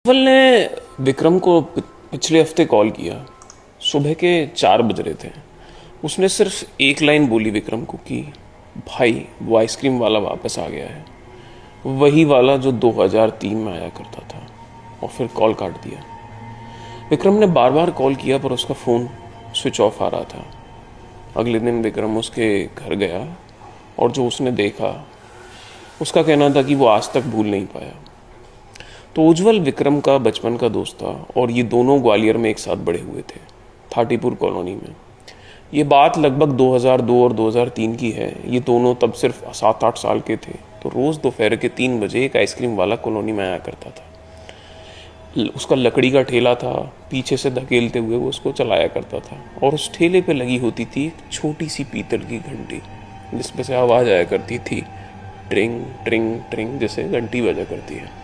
उज्ज्वल ने विक्रम को पिछले हफ्ते कॉल किया। सुबह के 4 बज रहे थे। उसने सिर्फ एक लाइन बोली विक्रम को कि भाई वो आइसक्रीम वाला वापस आ गया है, वही वाला जो 2003 में आया करता था। और फिर कॉल काट दिया। विक्रम ने बार बार कॉल किया पर उसका फ़ोन स्विच ऑफ आ रहा था। अगले दिन विक्रम उसके घर गया और जो उसने देखा, उसका कहना था कि वो आज तक भूल नहीं पाया। तो उज्ज्वल विक्रम का बचपन का दोस्त था और ये दोनों ग्वालियर में एक साथ बड़े हुए थे, थाटीपुर कॉलोनी में। ये बात लगभग 2002 और 2003 की है। ये दोनों तब सिर्फ 7-8 साल के थे। तो रोज़ दोपहर के 3 बजे एक आइसक्रीम वाला कॉलोनी में आया करता था। उसका लकड़ी का ठेला था, पीछे से धकेलते हुए वो उसको चलाया करता था और उस ठेले पे लगी होती थी एक छोटी सी पीतल की घंटी, जिसमें से आवाज़ आया करती थी ट्रिंग ट्रिंग ट्रिंग, जैसे घंटी बजा करती है।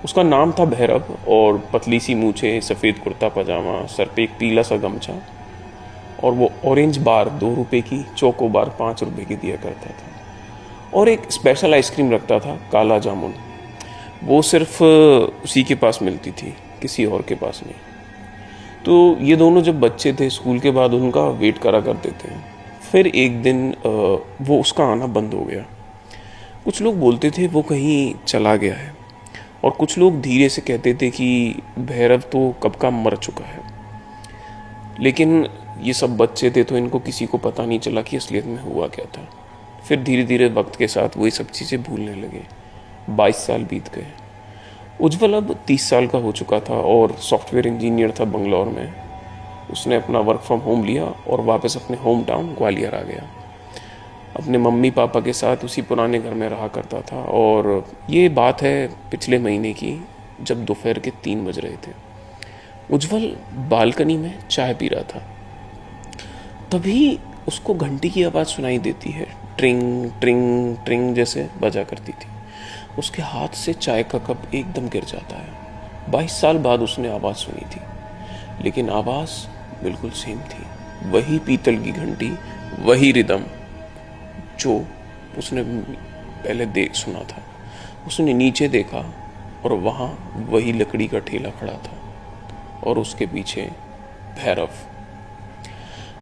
उसका नाम था भैरव और पतली सी मूछें, सफ़ेद कुर्ता पजामा, सर पे एक पीला सा गमछा और वो ऑरेंज बार 2 रुपए की, चोको बार 5 रुपए की दिया करता था। और एक स्पेशल आइसक्रीम रखता था, काला जामुन। वो सिर्फ उसी के पास मिलती थी, किसी और के पास नहीं। तो ये दोनों जब बच्चे थे, स्कूल के बाद उनका वेट करा करते थे। फिर एक दिन वो उसका आना बंद हो गया। कुछ लोग बोलते थे वो कहीं चला गया है और कुछ लोग धीरे से कहते थे कि भैरव तो कब का मर चुका है। लेकिन ये सब बच्चे थे तो इनको किसी को पता नहीं चला कि असलियत में हुआ क्या था। फिर धीरे धीरे वक्त के साथ वही सब चीज़ें भूलने लगे। 22 साल बीत गए। उज्ज्वल अब 30 साल का हो चुका था और सॉफ्टवेयर इंजीनियर था बंगलौर में। उसने अपना वर्क फ्रॉम होम लिया और वापस अपने होम टाउन ग्वालियर आ गया। अपने मम्मी पापा के साथ उसी पुराने घर में रहा करता था। और ये बात है पिछले महीने की, जब दोपहर के 3 बज रहे थे। उज्ज्वल बालकनी में चाय पी रहा था। तभी उसको घंटी की आवाज़ सुनाई देती है, ट्रिंग ट्रिंग ट्रिंग जैसे बजा करती थी। उसके हाथ से चाय का कप एकदम गिर जाता है। 22 साल बाद उसने आवाज़ सुनी थी, लेकिन आवाज़ बिल्कुल सेम थी। वही पीतल की घंटी, वही रिदम जो उसने पहले देख सुना था। उसने नीचे देखा और वहाँ वही लकड़ी का ठेला खड़ा था और उसके पीछे भैरव।